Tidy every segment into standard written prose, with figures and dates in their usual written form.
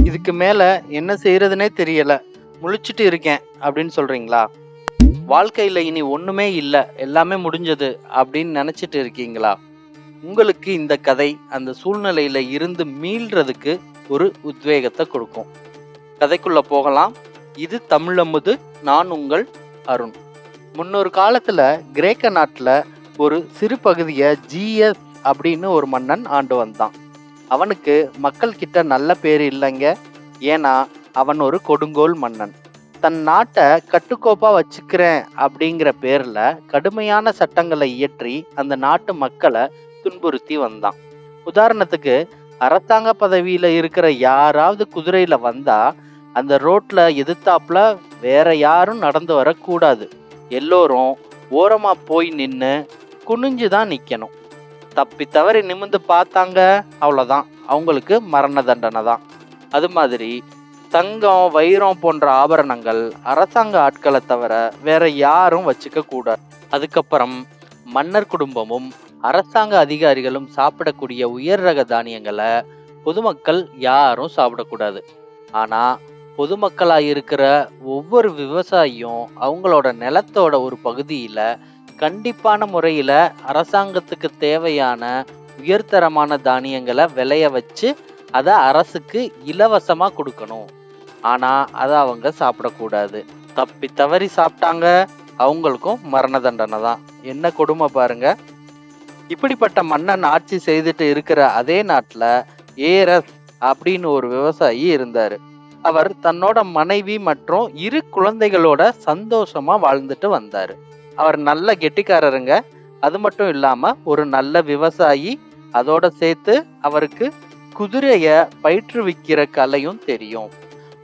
இதுக்கு மேல என்ன செய்யறதுனே தெரியல, முழிச்சிட்டு இருக்கேன் அப்படின்னு சொல்றீங்களா? வாழ்க்கையில இனி ஒண்ணுமே இல்ல, எல்லாமே முடிஞ்சது அப்படின்னு நினைச்சிட்டு இருக்கீங்களா? உங்களுக்கு இந்த கதை அந்த சூழ்நிலையில இருந்து மீள்றதுக்கு ஒரு உத்வேகத்தை கொடுக்கும். கதைக்குள்ள போகலாம். இது தமிழமுது. நான் உங்கள் அருண். முன்னொரு காலத்துல கிரேக்க நாட்டுல ஒரு சிறு பகுதியை ஜிஎஸ் அப்படின்னு ஒரு மன்னன் ஆண்டு வந்தான். அவனுக்கு மக்கள் கிட்ட நல்ல பேர் இல்லைங்க. ஏன்னா அவன் ஒரு கொடுங்கோல் மன்னன். தன் நாட்டை கட்டுக்கோப்பா வச்சுக்கிறேன் அப்படிங்கிற பேர்ல கடுமையான சட்டங்களை இயற்றி அந்த நாட்டு மக்களை துன்புறுத்தி வந்தான். உதாரணத்துக்கு, அரசாங்க பதவியில இருக்கிற யாராவது குதிரையில வந்தா அந்த ரோட்ல எதிர்த்தாப்புல வேற யாரும் நடந்து வரக்கூடாது. எல்லோரும் ஓரமா போய் நின்று குனிஞ்சுதான் நிக்கணும். தப்பி தவறி நிமிந்து பார்த்தாங்க, அவ்வளோதான், அவங்களுக்கு மரண தண்டனை தான். அது மாதிரி தங்கம், வைரம் போன்ற ஆபரணங்கள் அரசாங்க ஆட்களை தவிர வேற யாரும் வச்சுக்க கூடாது. அதுக்கப்புறம் மன்னர் குடும்பமும் அரசாங்க அதிகாரிகளும் சாப்பிடக்கூடிய உயர் ரக தானியங்களை பொதுமக்கள் யாரும் சாப்பிடக்கூடாது. ஆனா பொதுமக்களா இருக்கிற ஒவ்வொரு விவசாயியும் அவங்களோட நிலத்தோட ஒரு பகுதியில கண்டிப்பான முறையில அரசாங்கத்துக்கு தேவையான உயர்தரமான தானியங்களை விளைய வச்சு அதை அரசுக்கு இலவசமா கொடுக்கணும். ஆனா அதை அவங்க சாப்பிடக்கூடாது. தப்பி தவறி சாப்பிட்டாங்க, அவங்களுக்கும் மரண தண்டனை தான். என்ன கொடுமை பாருங்க. இப்படிப்பட்ட மன்னன் ஆட்சி செய்துட்டு இருக்கிற அதே நாட்டுல ஏரஸ் அப்படின்னு ஒரு விவசாயி இருந்தாரு. அவர் தன்னோட மனைவி மற்றும் 2 குழந்தைகளோட சந்தோஷமா வாழ்ந்துட்டு வந்தாரு. அவர் நல்ல கெட்டிக்காரருங்க. அது மட்டும் இல்லாம ஒரு நல்ல விவசாயி. அதோட சேர்த்து அவருக்கு குதிரைய பயிற்றுவிக்கிற கலையும் தெரியும்.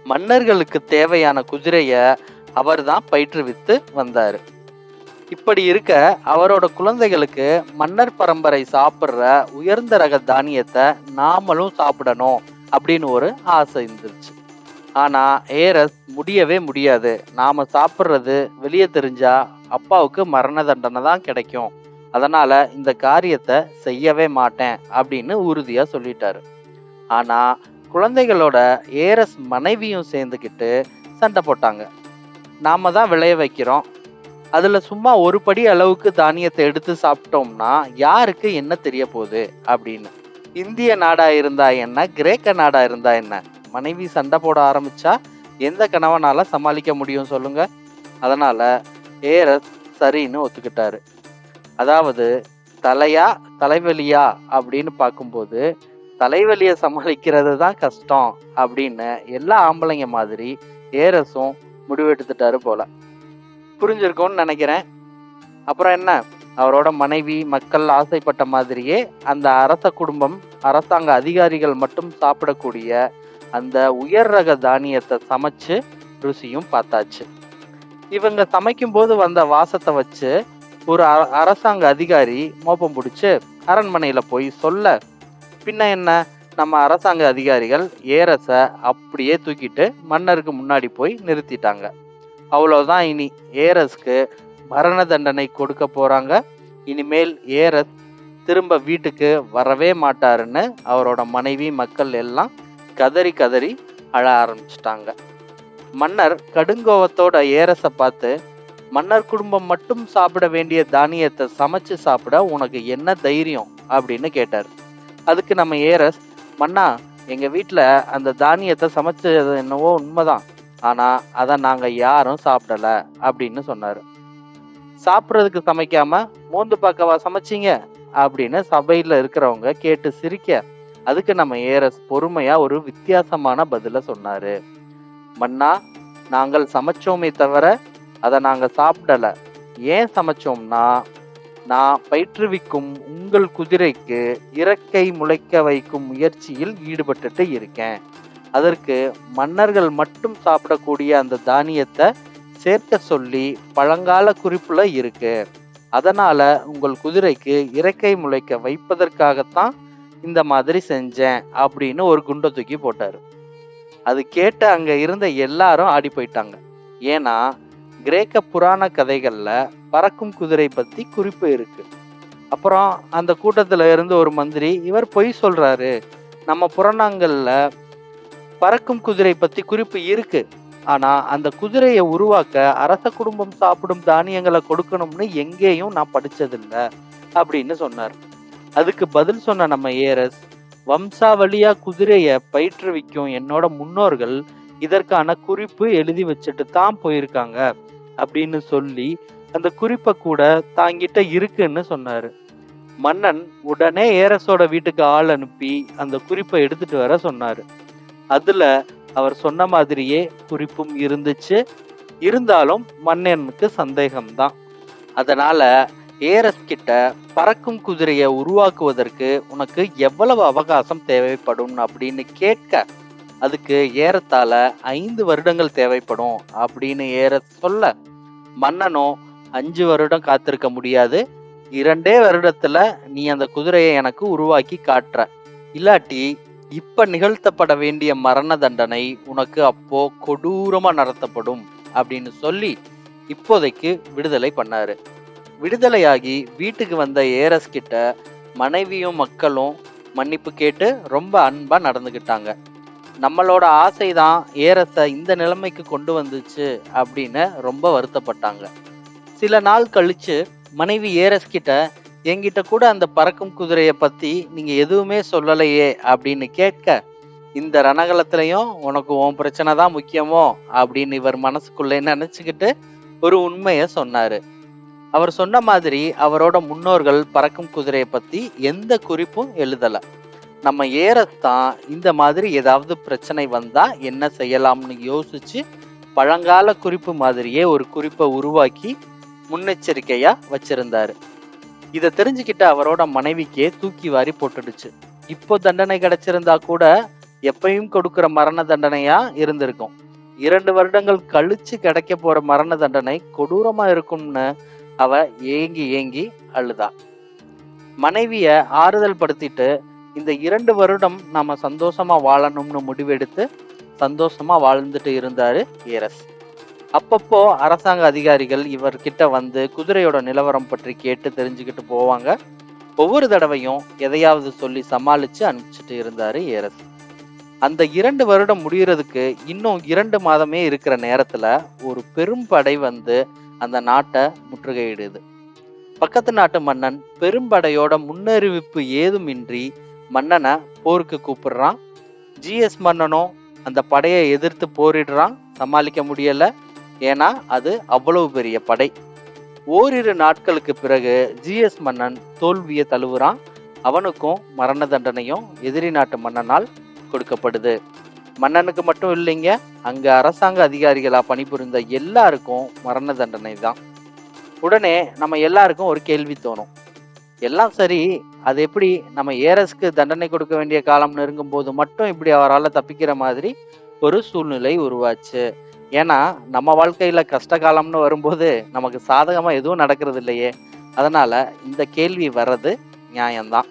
மன்னர்களுக்கு தேவையான குதிரைய அவர் தான் பயிற்றுவித்து வந்தாரு. இப்படி இருக்க அவரோட குழந்தைகளுக்கு மன்னர் பரம்பரை சாப்பிட்ற உயர்ந்த ரக தானியத்தை நாமளும் சாப்பிடணும் அப்படின்னு ஒரு ஆசை இருந்துச்சு. ஆனா ஏரஸ் முடியவே முடியாது, நாம சாப்பிட்றது வெளியே தெரிஞ்சா அப்பாவுக்கு மரண தண்டனை தான் கிடைக்கும், அதனால இந்த காரியத்தை செய்யவே மாட்டேன் அப்படின்னு உறுதியா சொல்லிட்டாரு. ஆனா குழந்தைகளோட ஏரஸ் மனைவியும் சேர்ந்துக்கிட்டு சண்டை போட்டாங்க. நாம தான் விளைய வைக்கிறோம், அதுல சும்மா ஒரு படி அளவுக்கு தானியத்தை எடுத்து சாப்பிட்டோம்னா யாருக்கு என்ன தெரிய போகுது அப்படின்னு. இந்திய நாடா இருந்தா என்ன, கிரேக்க நாடா இருந்தா என்ன, மனைவி சண்டை போட ஆரம்பிச்சா எந்த கணவனால சமாளிக்க முடியும் சொல்லுங்க. அதனால ஏரஸ் சரின்னு ஒத்துக்கிட்டாரு. அதாவது தலையா தலைவலியா அப்படின்னு பார்க்கும்போது தலைவலியை சமாளிக்கிறது தான் கஷ்டம் அப்படின்னு எல்லா ஆம்பளைங்க மாதிரி ஏரஸும் முடிவெடுத்துட்டாரு போல. புரிஞ்சிருக்கும்னு நினைக்கிறேன். அப்புறம் என்ன, அவரோட மனைவி மக்கள் ஆசைப்பட்ட மாதிரியே அந்த அரச குடும்பம், அரசாங்க அதிகாரிகள் மட்டும் சாப்பிடக்கூடிய அந்த உயர் ரக தானியத்தை சமைச்சு ருசியும் பார்த்தாச்சு. இவங்க சமைக்கும் போது வந்த வாசத்தை வச்சு ஒரு அரசாங்க அதிகாரி மோப்பம் பிடிச்சு அரண்மனையில போய் சொல்ல, பின்ன என்ன, நம்ம அரசாங்க அதிகாரிகள் ஏரஸ அப்படியே தூக்கிட்டு மன்னருக்கு முன்னாடி போய் நிறுத்திட்டாங்க. அவ்வளவுதான், இனி ஏரஸ்க்கு மரண தண்டனை கொடுக்க போறாங்க. இனிமேல் ஏரஸ் திரும்ப வீட்டுக்கு வரவே மாட்டாருன்னு அவரோட மனைவி மக்கள் எல்லாம் கதறி கதறி அழ ஆரம்பிச்சிட்டாங்க. மன்னர் கடுங்கோவத்தோட ஏரஸை பார்த்து, மன்னர் குடும்பம் மட்டும் சாப்பிட வேண்டிய தானியத்தை சமைச்சு சாப்பிட உனக்கு என்ன தைரியம் அப்படின்னு கேட்டார். அதுக்கு நம்ம ஏரஸ், மன்னா, எங்க வீட்டுல அந்த தானியத்தை சமைச்சது என்னவோ உண்மைதான், ஆனா அதை நாங்க யாரும் சாப்பிடல அப்படின்னு சொன்னாரு. சாப்பிட்றதுக்கு சமைக்காம மோந்து பார்க்கவா சமைச்சிங்க அப்படின்னு சபையில இருக்கிறவங்க கேட்டு சிரிக்க, அதுக்கு நம்ம ஏரஸ் பொறுமையா ஒரு வித்தியாசமான பதில சொன்னாரு. மன்னா, நாங்கள் சமைச்சோமே தவிர அதை நாங்க சாப்பிடல. ஏன் சமைச்சோம்னா, நான் பயிற்றுவிக்கும் உங்கள் குதிரைக்கு இறக்கை முளைக்க வைக்கும் முயற்சியில் ஈடுபட்டுட்டு இருக்கேன். அதற்கு மன்னர்கள் மட்டும் சாப்பிடக்கூடிய அந்த தானியத்தை சேர்க்க சொல்லி பழங்கால குறிப்புல இருக்கு. அதனால உங்கள் குதிரைக்கு இறக்கை முளைக்க வைப்பதற்காகத்தான் இந்த மாதிரி செஞ்சேன் அப்படின்னு ஒரு குண்டை தூக்கி போட்டாரு. அது கேட்டு அங்க இருந்த எல்லாரும் ஆடி போயிட்டாங்க. ஏன்னா கிரேக்க புராண கதைகள்ல பறக்கும் குதிரை பத்தி குறிப்பு இருக்கு. அப்புறம் அந்த கூட்டத்துல இருந்து ஒரு மந்திரி, இவர் பொய் சொல்றாரு, நம்ம புராணங்கள்ல பறக்கும் குதிரை பத்தி குறிப்பு இருக்கு. ஆனா அந்த குதிரையை உருவாக்க அரச குடும்பம் சாப்பிடும் தானியங்களை கொடுக்கணும்னு எங்கேயும் நான் படிச்சதில்ல அப்படின்னு சொன்னார். அதுக்கு பதில் சொன்ன நம்ம ஏரஸ், வம்சாவளியா குதிரைய பயிற்றுவிக்கும் என்னோட முன்னோர்கள் இதற்கான குறிப்பு எழுதி வச்சுட்டு தான் போயிருக்காங்க அப்படின்னு சொல்லி அந்த குறிப்பை கூட தாங்கிட்ட இருக்குன்னு சொன்னாரு. மன்னன் உடனே ஏரஸோட வீட்டுக்கு ஆள் அனுப்பி அந்த குறிப்பை எடுத்துட்டு வர சொன்னாரு. அதுல அவர் சொன்ன மாதிரியே குறிப்பும் இருந்துச்சு. இருந்தாலும் மன்னனுக்கு சந்தேகம்தான். அதனால ஏரஸ் கிட்ட பறக்கும் குதிரையை உருவாக்குவதற்கு உனக்கு எவ்வளவு அவகாசம் தேவைப்படும் அப்படின்னு கேட்க, அதுக்கு ஏறத்தாழ 5 வருடங்கள் தேவைப்படும் அப்படின்னு ஏரஸ் சொல்ல, மன்னனோ 5 வருடம் காத்திருக்க முடியாது, 2 வருடத்துல நீ அந்த குதிரையை எனக்கு உருவாக்கி காட்டுற, இல்லாட்டி இப்ப நிகழ்த்தப்பட வேண்டிய மரண தண்டனை உனக்கு அப்போ கொடூரமா நடத்தப்படும் அப்படின்னு சொல்லி இப்போதைக்கு விடுதலை பண்ணாரு. விடுதலையாகி வீட்டுக்கு வந்த ஏரஸ் கிட்ட மனைவியும் மக்களும் மன்னிப்பு கேட்டு ரொம்ப அன்பா நடந்துகிட்டாங்க. நம்மளோட ஆசைதான் ஏரஸ இந்த நிலைமைக்கு கொண்டு வந்துச்சு அப்படின்னு ரொம்ப வருத்தப்பட்டாங்க. சில நாள் கழிச்சு மனைவி ஏரஸ் கிட்ட, என்கிட்ட கூட அந்த பறக்கும் குதிரையை பத்தி நீங்க எதுவுமே சொல்லலையே அப்படின்னு கேட்க, இந்த ரணகலத்திலையும் உனக்கு உன் பிரச்சனை தான் முக்கியமோ அப்படின்னு இவர் மனசுக்குள்ளே நினைச்சுக்கிட்டு ஒரு உண்மைய சொன்னாரு. அவர் சொன்ன மாதிரி அவரோட முன்னோர்கள் பறக்கும் குதிரையை பத்தி எந்த குறிப்பும் எழுதல. நம்ம ஏரஸ் தான் இந்த மாதிரி ஏதாவது பிரச்சனை வந்தா என்ன செய்யலாம்னு யோசிச்சு பழங்கால குறிப்பு மாதிரியே ஒரு குறிப்பை உருவாக்கி முன்னெச்சரிக்கையா வச்சிருந்தாரு. இதை தெரிஞ்சுக்கிட்ட அவரோட மனைவிக்கே தூக்கி வாரி போட்டுடுச்சு. இப்போ தண்டனை கிடைச்சிருந்தா கூட எப்பயும் கொடுக்கிற மரண தண்டனையா இருந்திருக்கும். 2 வருடங்கள் கழிச்சு கிடைக்க போற மரண தண்டனை கொடூரமா இருக்கும்னு அவ ஏங்கி ஏங்கி அழுதா. மனைவிய ஆறுதல் படுத்திட்டு இந்த 2 வருடம் நாம சந்தோஷமா வாழணும்னு முடிவெடுத்து சந்தோஷமா வாழ்ந்துட்டு இருந்தாரு ஏரஸ். அப்பப்போ அரசாங்க அதிகாரிகள் இவர்கிட்ட வந்து குதிரையோட நிலவரம் பற்றி கேட்டு தெரிஞ்சுக்கிட்டு போவாங்க. ஒவ்வொரு தடவையும் எதையாவது சொல்லி சமாளிச்சு அனுப்பிச்சிட்டு இருந்தாரு ஏரஸ். அந்த 2 வருடம் முடியறதுக்கு இன்னும் 2 மாதமே இருக்கிற நேரத்துல ஒரு பெரும் படை வந்து அந்த நாட்டை முற்றுகையிடுது. பக்கத்து நாட்டு மன்னன் பெரும்படையோட முன்னறிவிப்பு ஏதுமின்றி மன்னனை போருக்கு கூப்பிடுறான். ஜிஎஸ் மன்னனும் அந்த படையை எதிர்த்து போரிடுறான். சமாளிக்க முடியல, ஏன்னா அது அவ்வளவு பெரிய படை. ஓரிரு நாட்களுக்கு பிறகு ஜிஎஸ் மன்னன் தோல்வியை தழுவுறான். அவனுக்கும் மரண தண்டனையும் எதிரி நாட்டு மன்னனால் கொடுக்கப்படுது. மன்னனுக்கு மட்டும் இல்லைங்க, அங்க அரசாங்க அதிகாரிகளா பணிபுரிந்த எல்லாருக்கும் மரண தண்டனை தான். உடனே நம்ம எல்லாருக்கும் ஒரு கேள்வி தோணும். எல்லாம் சரி, அது எப்படி நம்ம ஏரஸ்க்கு தண்டனை கொடுக்க வேண்டிய காலம் நெருங்கும் போது மட்டும் இப்படி அவரால் தப்பிக்கிற மாதிரி ஒரு சூழ்நிலை உருவாச்சு? ஏன்னா நம்ம வாழ்க்கையில கஷ்ட காலம்னு வரும்போது நமக்கு சாதகமா எதுவும் நடக்கிறது இல்லையே. அதனால இந்த கேள்வி வர்றது நியாயம்தான்.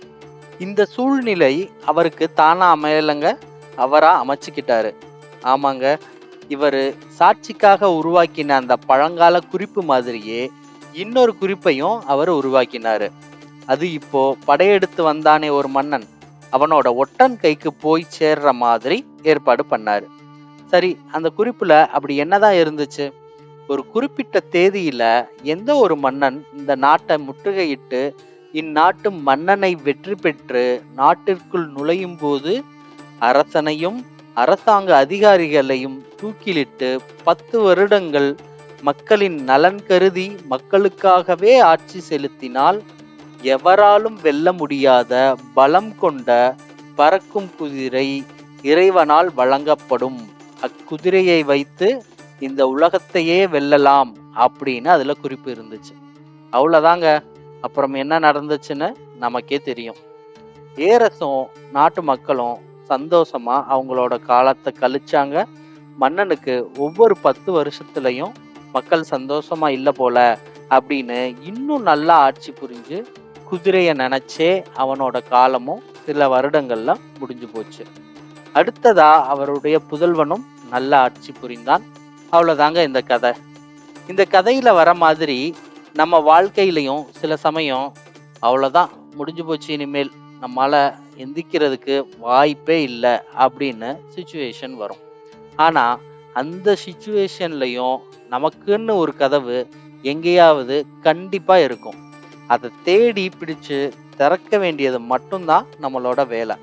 இந்த சூழ்நிலை அவருக்கு தானா அமையலங்க, அவரா அமைச்சுக்கிட்டாரு. ஆமாங்க, இவரு சாட்சிக்காக உருவாக்கின அந்த பழங்கால குறிப்பு மாதிரியே இன்னொரு குறிப்பையும் அவர் உருவாக்கினாரு. அது இப்போ படையெடுத்து வந்தானே ஒரு மன்னன், அவனோட ஒட்டன் கைக்கு போய் சேர்ற மாதிரி ஏற்பாடு பண்ணாரு. சரி, அந்த குறிப்புல அப்படி என்னதான் இருந்துச்சு? ஒரு குறிப்பிட்ட தேதியில எந்த ஒரு மன்னன் இந்த நாட்டை முற்றுகையிட்டு இந்நாட்டு மன்னனை வெற்றி பெற்று நாட்டிற்குள் நுழையும் போது அரசனையும் அரசாங்க அதிகாரிகளையும் தூக்கிலிட்டு 10 வருடங்கள் மக்களின் நலன் கருதி மக்களுக்காகவே ஆட்சி செலுத்தினால் எவராலும் வெல்ல முடியாத பலம் கொண்ட பறக்கும் குதிரை இறைவனால் வழங்கப்படும். அக்குதிரையை வைத்து இந்த உலகத்தையே வெல்லலாம் அப்படின்னு அதுல குறிப்பு இருந்துச்சு. அவ்வளவுதாங்க. அப்புறம் என்ன நடந்துச்சுன்னு நமக்கே தெரியும். ஏரஸும் நாட்டு மக்களும் சந்தோஷமா அவங்களோட காலத்தை கழிச்சாங்க. மன்னனுக்கு ஒவ்வொரு 10 வருஷத்துலயும் மக்கள் சந்தோஷமா இல்லை போல அப்படின்னு இன்னும் நல்லா ஆட்சி புரிஞ்சு குதிரையை நினைச்சே அவனோட காலமும் சில வருடங்கள்ல முடிஞ்சு போச்சு. அடுத்ததா அவருடைய புதல்வனும் நல்ல ஆட்சி புரிந்தான். அவ்வளவுதாங்க இந்த கதை. இந்த கதையில வர மாதிரி நம்ம வாழ்க்கையிலையும் சில சமயம் அவ்வளவுதான், முடிஞ்சு போச்சு, இனிமேல் நம்மால எந்திக்கிறதுக்கு வாய்ப்பே இல்லை அப்படின்னு சுச்சுவேஷன் வரும். ஆனா அந்த சுச்சுவேஷன்லயும் நமக்குன்னு ஒரு கதவு எங்கேயாவது கண்டிப்பா இருக்கும். அதை தேடி பிடிச்சு திறக்க வேண்டியது மட்டும்தான் நம்மளோட வேலை.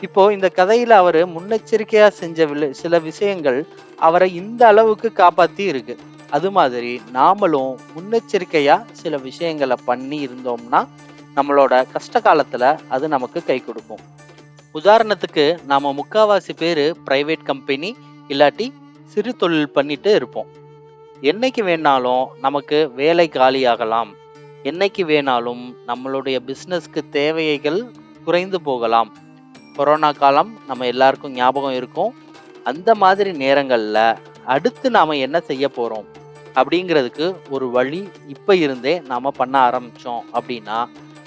இப்போ இந்த கதையில அவரு முன்னெச்சரிக்கையா செஞ்ச சில விஷயங்கள் அவரை இந்த அளவுக்கு காப்பாத்தி இருக்கு. அது மாதிரி நாமளும் முன்னெச்சரிக்கையா சில விஷயங்களை பண்ணி இருந்தோம்னா நம்மளோட கஷ்ட காலத்துல அது நமக்கு கை கொடுக்கும். உதாரணத்துக்கு நாம முக்காவாசி பேரு பிரைவேட் கம்பெனி இல்லாட்டி சிறு தொழில் பண்ணிட்டு இருப்போம். என்னைக்கு வேணாலும் நமக்கு வேலை காலியாகலாம். என்னைக்கு வேணாலும் நம்மளுடைய பிசினஸ்க்கு தேவைகள் குறைந்து போகலாம். கொரோனா காலம் நம்ம எல்லாருக்கும் ஞாபகம் இருக்கும். அந்த மாதிரி நேரங்கள்ல அடுத்து நாம என்ன செய்ய போறோம் அப்படிங்கிறதுக்கு ஒரு வழி இப்ப இருந்தே நாம பண்ண ஆரம்பிச்சோம் அப்படின்னா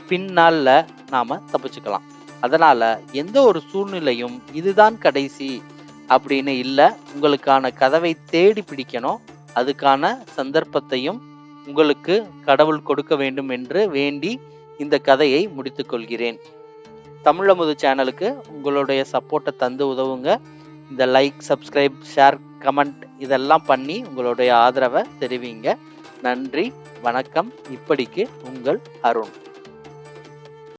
பின்னால நாம தப்பிச்சுக்கலாம். அதனால எந்த ஒரு சூழ்நிலையும் இதுதான் கடைசி அப்படின்னு இல்லை. உங்களுக்கான கதவை தேடி பிடிக்கணும். அதுக்கான சந்தர்ப்பத்தையும் உங்களுக்கு கடவுள் கொடுக்க வேண்டும் என்று வேண்டி இந்த கதையை முடித்துக் கொள்கிறேன். தமிழமுது சேனலுக்கு உங்களுடைய சப்போர்ட்டை தந்து உதவுங்க. இந்த லைக், சப்ஸ்கிரைப், ஷேர், கமெண்ட் இதெல்லாம் பண்ணி உங்களுடைய ஆதரவை தெரிவிங்க. நன்றி, வணக்கம். இப்படிக்கு உங்கள் அருண்.